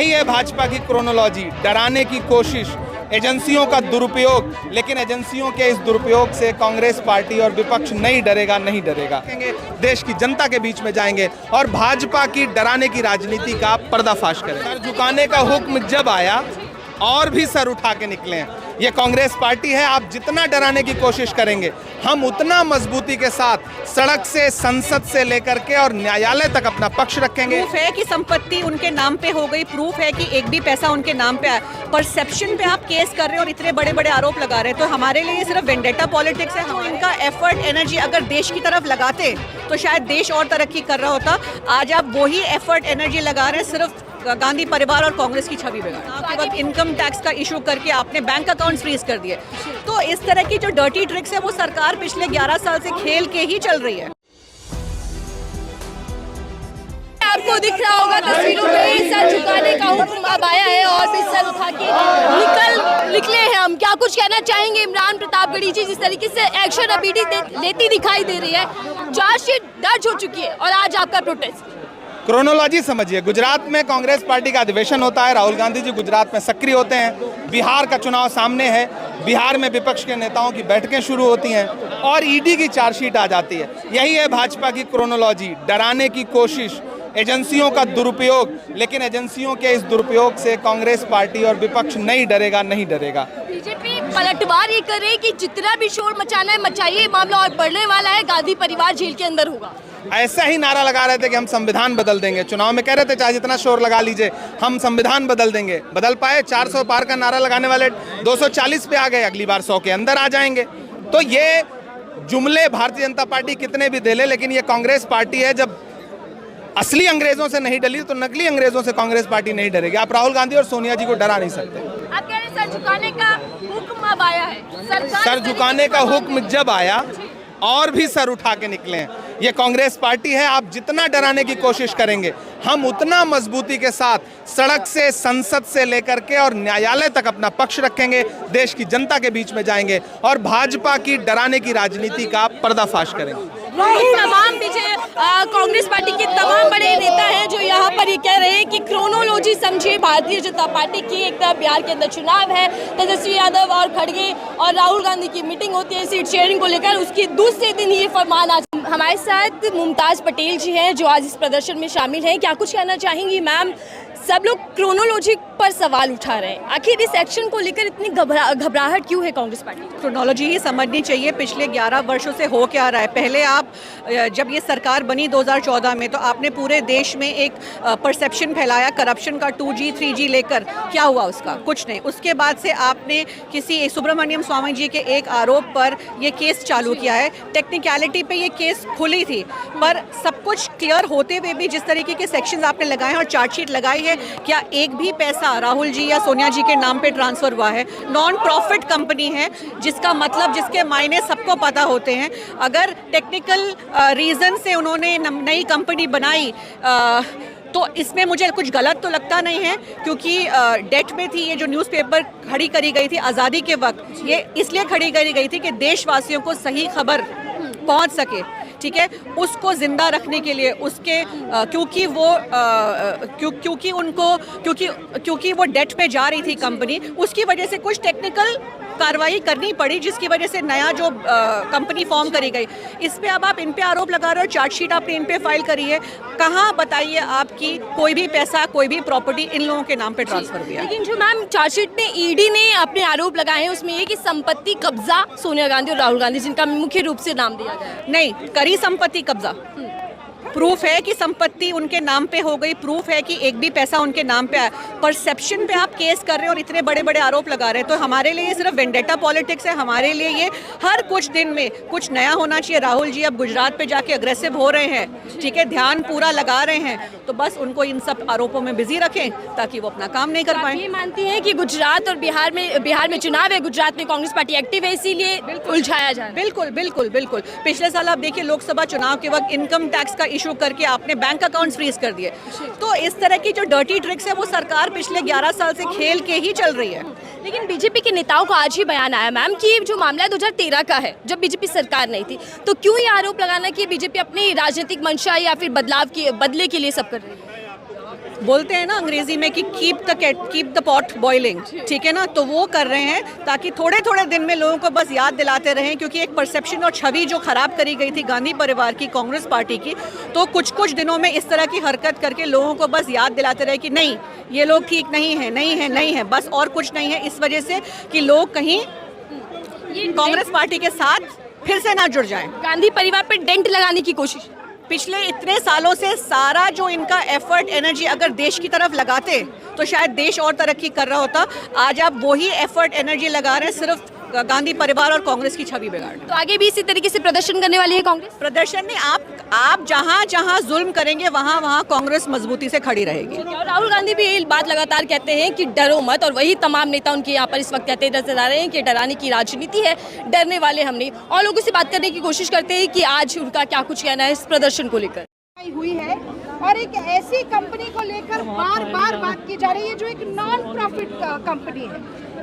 यही है भाजपा की क्रोनोलॉजी, डराने की कोशिश, एजेंसियों का दुरुपयोग। लेकिन एजेंसियों के इस दुरुपयोग से कांग्रेस पार्टी और विपक्ष नहीं डरेगा, नहीं डरेगा। देश की जनता के बीच में जाएंगे और भाजपा की डराने की राजनीति का पर्दाफाश करेंगे। सर झुकाने का हुक्म जब आया और भी सर उठा के निकले हैं। ये कांग्रेस पार्टी है, आप जितना डराने की कोशिश करेंगे हम उतना मजबूती के साथ सड़क से, संसद से लेकर के और न्यायालय तक अपना पक्ष रखेंगे। प्रूफ है कि संपत्ति उनके नाम पे हो गई, प्रूफ है कि एक भी पैसा उनके नाम पे आया। परसेप्शन पे आप केस कर रहे हैं और इतने बड़े बड़े आरोप लगा रहे हैं, तो हमारे लिए ये सिर्फ वेंडेटा पॉलिटिक्स है। हम इनका एफर्ट, एनर्जी अगर देश की तरफ लगाते तो शायद देश और तरक्की कर रहा होता। आज आप वही एफर्ट, एनर्जी लगा रहे हैं सिर्फ गांधी परिवार और कांग्रेस की छवि बिगाड़। आपके वक्त इनकम टैक्स का इशू करके आपने बैंक अकाउंट्स फ्रीज कर दिए। तो इस तरह की जो डर्टी ट्रिक्स है वो सरकार पिछले 11 साल से खेल के ही चल रही है। आपको दिख रहा होगा तस्वीरों में सर झुकाने का हुक्म अब आया है और भी सर उठा के निकले हैं हम। क्या कुछ कहना चाहेंगे इमरान प्रतापगढ़ी जी, जिस तरीके से एक्शन अभी लेती दिखाई दे रही है, चार्जशीट दर्ज हो चुकी है और आज आपका प्रोटेस्ट। क्रोनोलॉजी समझिए, गुजरात में कांग्रेस पार्टी का अधिवेशन होता है, राहुल गांधी जी गुजरात में सक्रिय होते हैं, बिहार का चुनाव सामने है, बिहार में विपक्ष के नेताओं की बैठकें शुरू होती हैं और ईडी की चार्जशीट आ जाती है। यही है भाजपा की क्रोनोलॉजी, डराने की कोशिश, एजेंसियों का दुरुपयोग। लेकिन एजेंसियों के इस दुरुपयोग से कांग्रेस पार्टी और विपक्ष नहीं डरेगा, नहीं डरेगा। बीजेपी पलटवार ये कर रही है कि जितना भी शोर मचाना है मचाइए, मामला और बढ़ने वाला है, गांधी परिवार जेल के अंदर होगा। ऐसा ही नारा लगा रहे थे कि हम संविधान बदल देंगे। चुनाव में कह रहे थे चाहे जितना शोर लगा लीजिए, हम संविधान बदल देंगे। बदल पाए? 400 पार का नारा लगाने वाले 240 पे आ गए, अगली बार 100 के अंदर आ जाएंगे। तो ये जुमले भारतीय जनता पार्टी कितने भी दे ले, लेकिन ये कांग्रेस पार्टी है, जब असली अंग्रेजों से नहीं डरी तो नकली अंग्रेजों से कांग्रेस पार्टी नहीं डरेगी। आप राहुल गांधी और सोनिया जी को डरा नहीं सकते। आप कह रहे हैं सर झुकाने का हुक्म अब आया है। सर झुकाने का हुक्म जब आया और भी सर उठा के निकले हैं। ये कांग्रेस पार्टी है, आप जितना डराने की कोशिश करेंगे हम उतना मजबूती के साथ सड़क से, संसद से लेकर के और न्यायालय तक अपना पक्ष रखेंगे, देश की जनता के बीच में जाएंगे और भाजपा की डराने की राजनीति का पर्दाफाश करेंगे। तमाम कांग्रेस पार्टी के तमाम बड़े नेता हैं जो यहाँ पर ये कह रहे हैं कि क्रोनोलॉजी समझिए भारतीय जनता पार्टी की। एक तरफ बिहार के अंदर चुनाव है, तेजस्वी यादव और खड़गे और राहुल गांधी की मीटिंग होती है सीट शेयरिंग को लेकर, उसकी दूसरे दिन ये फरमान आज। हमारे साथ मुमताज पटेल जी हैं जो आज इस प्रदर्शन में शामिल हैं। क्या कुछ कहना चाहेंगी मैम? सब लोग क्रोनोलॉजी पर सवाल उठा रहे हैं, आखिर इस एक्शन को लेकर इतनी घबराहट क्यों है कांग्रेस पार्टी? क्रोनोलॉजी ही समझनी चाहिए, पिछले 11 वर्षों से हो क्या रहा है। पहले आप जब ये सरकार बनी 2014 में, तो आपने पूरे देश में एक परसेप्शन फैलाया करप्शन का, 2G 3G लेकर। क्या हुआ उसका? कुछ नहीं। उसके बाद से आपने किसी सुब्रमण्यम स्वामी जी के एक आरोप पर ये केस चालू किया है। टेक्निकलिटी पे ये केस खुली थी, पर सब कुछ क्लियर होते हुए भी जिस तरीके के सेक्शंस आपने लगाए हैं और चार्जशीट लगाई है, क्या एक भी पैसा राहुल जी या सोनिया जी के नाम पे ट्रांसफर हुआ है? नॉन प्रॉफिट कंपनी है, जिसका मतलब, जिसके मायने सबको पता होते हैं। अगर टेक्निकल रीजन से उन्होंने नई कंपनी बनाई तो इसमें मुझे कुछ गलत तो लगता नहीं है, क्योंकि डेट में थी। ये जो न्यूज़पेपर खड़ी करी गई थी आज़ादी के वक्त, ये इसलिए खड़ी करी गई थी कि देशवासियों को सही खबर पहुंच सके, ठीक है, उसको जिंदा रखने के लिए। उसके क्योंकि वो डेट पे जा रही थी कंपनी, उसकी वजह से कुछ टेक्निकल कार्रवाई करनी पड़ी, जिसकी वजह से नया जो कंपनी फॉर्म करी गई। इस पे अब आप इन पे आरोप लगा रहे हो, चार्जशीट आपने इन पे फाइल करी है। कहाँ बताइए आपकी कोई भी पैसा, कोई भी प्रॉपर्टी इन लोगों के नाम पे ट्रांसफर हुआ? लेकिन जो मैम चार्जशीट में ईडी ने अपने आरोप लगाए हैं उसमें ये कि संपत्ति कब्जा सोनिया गांधी और राहुल गांधी, जिनका मुख्य रूप से नाम दिया गया है। नहीं करी संपत्ति कब्जा, प्रूफ है कि संपत्ति उनके नाम पे हो गई, प्रूफ है कि एक भी पैसा उनके नाम पे आया। परसेप्शन पे आप केस कर रहे हैं और इतने बड़े बड़े आरोप लगा रहे हैं, तो हमारे लिए ये सिर्फ वेंडेटा पॉलिटिक्स है। हमारे लिए ये हर कुछ दिन में कुछ नया होना चाहिए। राहुल जी अब गुजरात पे जाके अग्रेसिव हो रहे हैं, ठीक है, ध्यान पूरा लगा रहे हैं, तो बस उनको इन सब आरोपों में बिजी रखें ताकि वो अपना काम नहीं कर पाए। ये मानती हैं कि गुजरात और बिहार में चुनाव है, गुजरात में कांग्रेस पार्टी एक्टिव है, इसीलिए उलझाया जा रहा है। बिल्कुल बिल्कुल बिल्कुल। पिछले साल आप देखिए लोकसभा चुनाव के वक्त इनकम टैक्स का इशू करके आपने बैंक अकाउंट्स फ्रीज कर दिए। तो इस तरह की जो डर्टी ट्रिक्स है वो सरकार पिछले 11 साल से खेल के ही चल रही है। लेकिन बीजेपी के नेताओं का आज ही बयान आया मैम कि जो मामला 2013 का है, जब बीजेपी सरकार नहीं थी, तो क्यों ये आरोप लगाना कि बीजेपी अपनी राजनीतिक मंशा या फिर बदले के लिए सब कर रही है? बोलते हैं ना अंग्रेजी में कि कीप द पॉट बॉइलिंग, ठीक है ना, तो वो कर रहे हैं ताकि थोड़े थोड़े दिन में लोगों को बस याद दिलाते रहें, क्योंकि एक परसेप्शन और छवि जो खराब करी गई थी गांधी परिवार की, कांग्रेस पार्टी की, तो कुछ कुछ दिनों में इस तरह की हरकत करके लोगों को बस याद दिलाते रहे कि नहीं ये लोग ठीक नहीं है, नहीं है, नहीं है, बस और कुछ नहीं है, इस वजह से कि लोग कहीं कांग्रेस पार्टी के साथ फिर से ना जुड़ जाएं। गांधी परिवार पे डेंट लगाने की कोशिश। पिछले इतने सालों से सारा जो इनका एफर्ट एनर्जी अगर देश की तरफ लगाते तो शायद देश और तरक्की कर रहा होता। आज आप वही एफर्ट एनर्जी लगा रहे हैं सिर्फ गांधी परिवार और कांग्रेस की छवि बिगाड़ने। तो आगे भी इसी तरीके से प्रदर्शन करने वाली है कांग्रेस? प्रदर्शन नहीं, आप जहां जहां जुल्म करेंगे वहां वहां कांग्रेस मजबूती से खड़ी रहेगी। और राहुल गांधी भी यही बात लगातार कहते हैं कि डरो मत, और वही तमाम नेता उनके यहाँ पर इस वक्त कहते नजर आ रहे हैं कि डराने की राजनीति है, डरने वाले हम नहीं। और लोगों से बात करने की कोशिश करते हैं कि आज उनका क्या कुछ कहना है इस प्रदर्शन को लेकर। हुई है और एक ऐसी कंपनी को लेकर बार बार बात की जा रही है जो एक नॉन प्रॉफिट कंपनी है,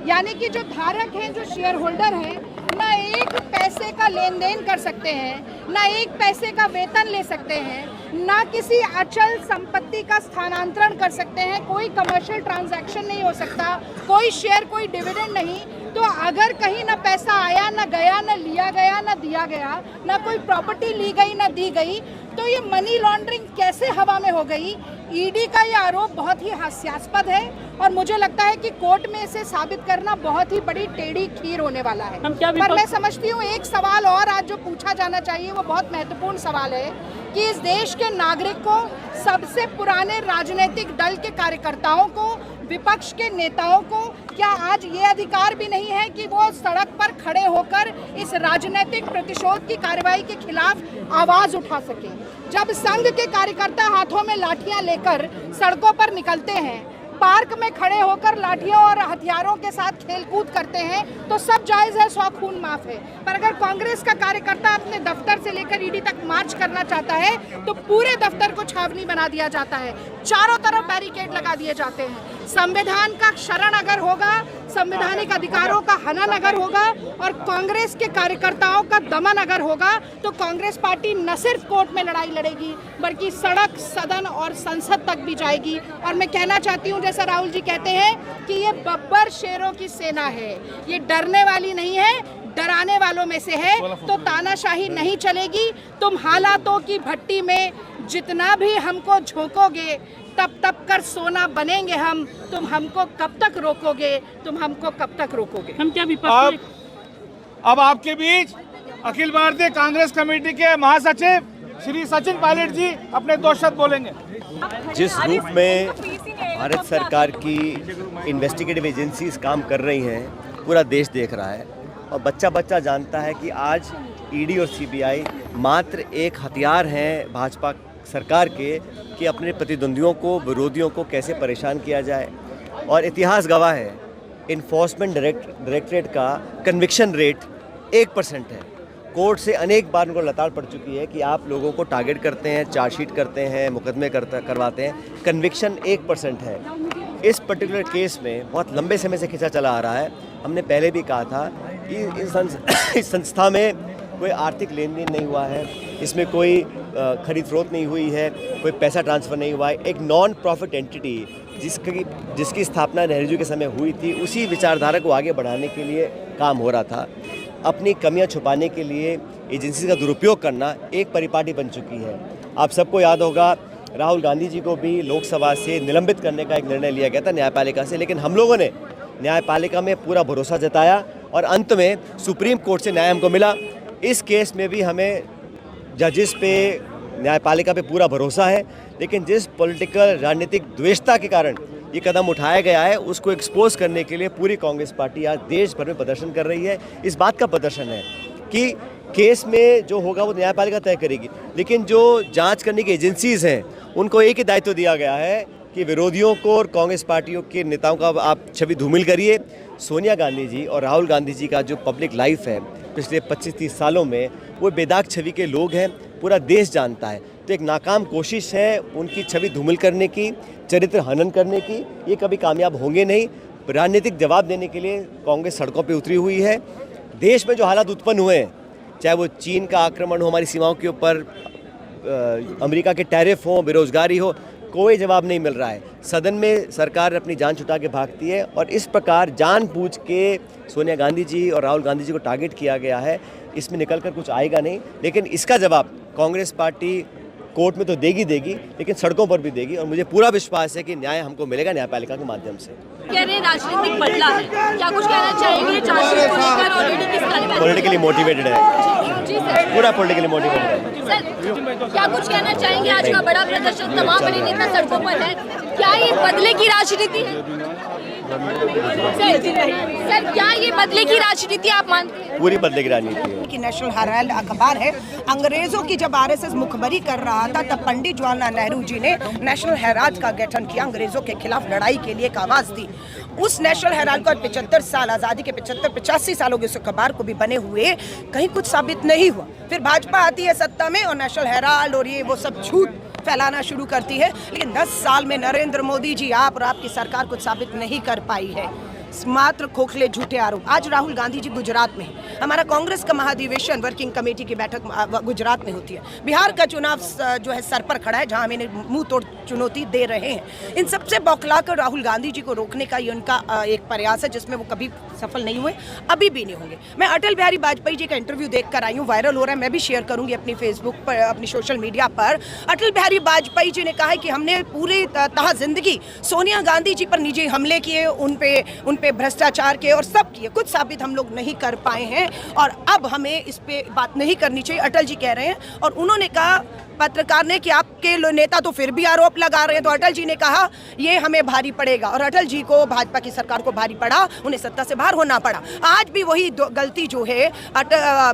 यानी कि जो धारक हैं, जो शेयर होल्डर हैं, ना एक पैसे का लेन देन कर सकते हैं, ना एक पैसे का वेतन ले सकते हैं, ना किसी अचल संपत्ति का स्थानांतरण कर सकते हैं, कोई कमर्शियल ट्रांजैक्शन नहीं हो सकता, कोई शेयर, कोई डिविडेंड नहीं। तो अगर कहीं ना पैसा आया, ना गया, ना लिया गया, ना दिया गया, ना कोई प्रॉपर्टी ली गई, ना दी गई, तो ये मनी लॉन्ड्रिंग कैसे हवा में हो गई? ईडी का ये आरोप बहुत ही हास्यास्पद है और मुझे लगता है कि कोर्ट में इसे साबित करना बहुत ही बड़ी टेढ़ी खीर होने वाला है। पर मैं समझती हूँ एक सवाल और आज जो पूछा जाना चाहिए वो बहुत महत्वपूर्ण सवाल है कि इस देश के नागरिक को, सबसे पुराने राजनीतिक दल के कार्यकर्ताओं को, विपक्ष के नेताओं को क्या आज ये अधिकार भी नहीं है कि वो सड़क पर खड़े होकर इस राजनीतिक प्रतिशोध की कार्रवाई के खिलाफ आवाज उठा सके? जब संघ के कार्यकर्ता हाथों में लाठियां लेकर सड़कों पर निकलते हैं, पार्क में खड़े होकर लाठियों और हथियारों के साथ खेलकूद करते हैं, तो सब जायज है, 100 खून माफ है। पर अगर कांग्रेस का कार्यकर्ता अपने दफ्तर से लेकर ईडी तक मार्च करना चाहता है तो पूरे दफ्तर को छावनी बना दिया जाता है, चारों तरफ बैरिकेड लगा दिए जाते हैं। संविधान का क्षरण अगर होगा, संवैधानिक अधिकारों का हनन अगर होगा और कांग्रेस के कार्यकर्ताओं का दमन अगर होगा तो कांग्रेस पार्टी न सिर्फ कोर्ट में लड़ाई लड़ेगी बल्कि सड़क, सदन और संसद तक भी जाएगी। और मैं कहना चाहती हूँ, जैसा राहुल जी कहते हैं कि ये बब्बर शेरों की सेना है, ये डरने वाली नहीं है, डराने वालों में से है। तो तानाशाही नहीं चलेगी। तुम हालातों की भट्टी में जितना भी हमको झोंकोगे, तब तब कर सोना बनेंगे हम। तुम हमको कब तक रोकोगे, तुम हमको कब तक रोकोगे? हम क्या विपक्ष? अब आपके बीच अखिल भारतीय कांग्रेस कमेटी के महासचिव श्री सचिन पायलट जी अपने 2 शब्द बोलेंगे। जिस रूप में भारत सरकार की इन्वेस्टिगेटिव एजेंसीज काम कर रही हैं, पूरा देश देख रहा है और बच्चा बच्चा जानता है कि आज ईडी और सीबीआई मात्र एक हथियार हैं भाजपा सरकार के कि अपने प्रतिद्वंदियों को, विरोधियों को कैसे परेशान किया जाए। और इतिहास गवाह है, इन्फोर्समेंट डायरेक्टरेट का कन्विक्शन रेट 1% है। कोर्ट से अनेक बार उनको लताड़ पड़ चुकी है कि आप लोगों को टारगेट करते हैं, चार्जशीट करते हैं, मुकदमे करवाते हैं, कन्विक्शन 1% है। इस पर्टिकुलर केस में बहुत लंबे समय से खिंचा चला आ रहा है। हमने पहले भी कहा था कि इस संस्था में कोई आर्थिक लेन देन नहीं हुआ है, इसमें कोई खरीद फरोख्त नहीं हुई है, कोई पैसा ट्रांसफ़र नहीं हुआ है। एक नॉन प्रॉफिट एंटिटी जिसकी स्थापना नेहरू जी के समय हुई थी, उसी विचारधारा को आगे बढ़ाने के लिए काम हो रहा था। अपनी कमियां छुपाने के लिए एजेंसी का दुरुपयोग करना एक परिपाटी बन चुकी है। आप सबको याद होगा, राहुल गांधी जी को भी लोकसभा से निलंबित करने का एक निर्णय लिया गया था न्यायपालिका से, लेकिन हम लोगों ने न्यायपालिका में पूरा भरोसा जताया और अंत में सुप्रीम कोर्ट से न्याय हमको मिला। इस केस में भी हमें जजेस पे, न्यायपालिका पे पूरा भरोसा है, लेकिन जिस पॉलिटिकल राजनीतिक द्वेषता के कारण ये कदम उठाया गया है, उसको एक्सपोज करने के लिए पूरी कांग्रेस पार्टी आज देश भर में प्रदर्शन कर रही है। इस बात का प्रदर्शन है कि केस में जो होगा वो न्यायपालिका तय करेगी, लेकिन जो जांच करने की एजेंसीज हैं उनको एक ही दायित्व दिया गया है कि विरोधियों को और कांग्रेस पार्टियों के नेताओं का आप छवि धूमिल करिए। सोनिया गांधी जी और राहुल गांधी जी का जो पब्लिक लाइफ है पिछले 25-30 सालों में, वो बेदाग छवि के लोग हैं, पूरा देश जानता है। तो एक नाकाम कोशिश है उनकी छवि धूमिल करने की, चरित्र हनन करने की, ये कभी कामयाब होंगे नहीं। राजनीतिक जवाब देने के लिए कांग्रेस सड़कों पे उतरी हुई है। देश में जो हालात उत्पन्न हुए हैं, चाहे वो चीन का आक्रमण हो हमारी सीमाओं के ऊपर, अमेरिका के टैरिफ हो, बेरोजगारी हो, कोई जवाब नहीं मिल रहा है। सदन में सरकार अपनी जान छुटा के भागती है और इस प्रकार जानबूझ के सोनिया गांधी जी और राहुल गांधी जी को टारगेट किया गया है। इसमें निकल कर कुछ आएगा नहीं, लेकिन इसका जवाब कांग्रेस पार्टी कोर्ट में तो देगी, लेकिन सड़कों पर भी देगी और मुझे पूरा विश्वास है कि न्याय हमको मिलेगा न्यायपालिका के माध्यम से। कह रहे हैं राजनीतिक बदला है, क्या कुछ कहना चाहेंगे चार्जशीट को लेकर ऑलरेडी किस तरह का? पॉलिटिकली मोटिवेटेड है, जी सर, पूरा पॉलिटिकली मोटिवेटेड है। सर क्या कुछ कहना चाहेंगे? आज का बड़ा प्रदर्शन, तमाम बड़े नेता सड़कों पर है, क्या ये बदले की राजनीति है? सर क्या ये बदले की राजनीति आप मानते हैं? पूरी बदले की राजनीति है। कि नेशनल हेराल्ड अखबार है, अंग्रेजों की जब आरएसएस मुखबरी कर रहा था तब पंडित जवाहरलाल नेहरू जी ने नेशनल हेराल्ड का गठन किया, अंग्रेजों के खिलाफ लड़ाई के लिए एक आवाज दी। उस नेशनल हेराल्ड को 75 साल आज़ादी के 85 साल हो गए उस अखबार को भी बने हुए, कहीं कुछ साबित नहीं हुआ। फिर भाजपा आती है सत्ता में और नेशनल हेराल्ड और ये वो सब झूठ फैलाना शुरू करती है। लेकिन 10 साल में नरेंद्र मोदी जी आप और आपकी सरकार कुछ साबित नहीं कर पाई है, मात्र खोखले झूठे आरोप। आज राहुल गांधी जी गुजरात में है, हमारा कांग्रेस का महाधिवेशन वर्किंग कमेटी की बैठक गुजरात में होती है। बिहार का चुनाव जो है सर पर खड़ा है, जहां हम इन्हें मुंह तोड़ चुनौती दे रहे हैं। इन सबसे बौखलाकर राहुल गांधी जी को रोकने का ये उनका एक प्रयास है, जिसमें वो कभी सफल नहीं हुए, अभी भी नहीं होंगे। मैं अटल बिहारी वाजपेयी जी का इंटरव्यू देख कर आई हूँ, वायरल हो रहा है, मैं भी शेयर करूंगी अपनी फेसबुक पर, अपनी सोशल मीडिया पर। अटल बिहारी वाजपेयी जी ने कहा है कि हमने पूरी तह जिंदगी सोनिया गांधी जी पर निजी हमले किए, उन पे भ्रष्टाचार के और सब किए, कुछ साबित हम लोग नहीं कर पाए हैं और अब हमें इस पे बात नहीं करनी चाहिए, अटल जी कह रहे हैं। और उन्होंने कहा पत्रकार ने कि आपके नेता तो फिर भी आरोप लगा रहे हैं, तो अटल जी ने कहा ये हमें भारी पड़ेगा और अटल जी को, भाजपा की सरकार को भारी पड़ा, उन्हें सत्ता से बाहर होना पड़ा। आज भी वही गलती जो है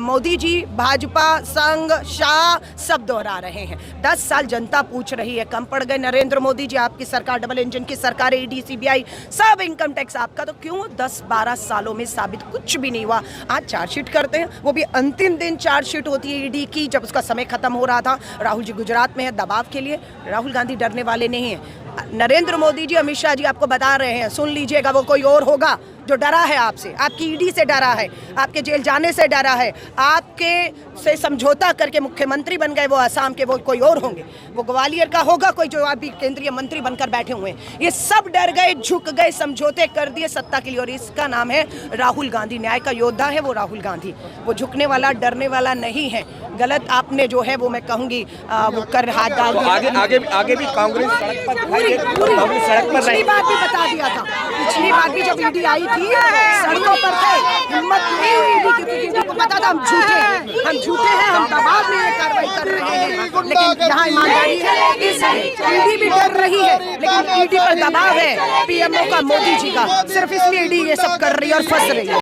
मोदी जी, भाजपा, संघ, शाह सब दोहरा रहे हैं। 10 साल जनता पूछ रही है, कम पड़ गए नरेंद्र मोदी जी, आपकी सरकार डबल इंजन की सरकार, ईडी, सीबीआई सब इनकम टैक्स आपका, तो क्यों 10-12 सालों में साबित कुछ भी नहीं हुआ? आज चार्जशीट करते हैं, वो भी अंतिम दिन चार्जशीट होती है ईडी की, जब उसका समय खत्म हो रहा था। राहुल जी गुजरात में है दबाव के लिए, राहुल गांधी डरने वाले नहीं हैं। नरेंद्र मोदी जी, अमित शाह जी आपको बता रहे हैं, सुन लीजिएगा, वो कोई और होगा जो डरा है आपसे, आपकी ईडी से डरा है, आपके जेल जाने से डरा है, आपके से समझौता करके मुख्यमंत्री बन गए वो असम के, वो कोई और होंगे, वो ग्वालियर का होगा कोई जो अभी केंद्रीय मंत्री बनकर बैठे हुए हैं। ये सब डर गए, झुक गए, समझौते कर दिए सत्ता के लिए, और इसका नाम है राहुल गांधी। न्याय का योद्धा है वो राहुल गांधी, वो झुकने वाला, डरने वाला नहीं है। गलत आपने जो है वो मैं कहूँगी वो कर हाथ डाल दिया। आगे भी कांग्रेस पिछली बार भी बता दिया था, पिछली बार भी जब ईडी आई थी सड़कों पर थे, हिम्मत नहीं हुई ईडी की, क्योंकि ईडी को पता था हम झूठे हैं, हम दबाव में ये कार्रवाई कर रहे हैं। लेकिन यहाँ ईमानदारी है, इस ईडी भी डर रही है, लेकिन ईडी पर दबाव है पीएमओ का, मोदी जी का, सिर्फ इसलिए ईडी ये सब कर रही है और फंस रही है।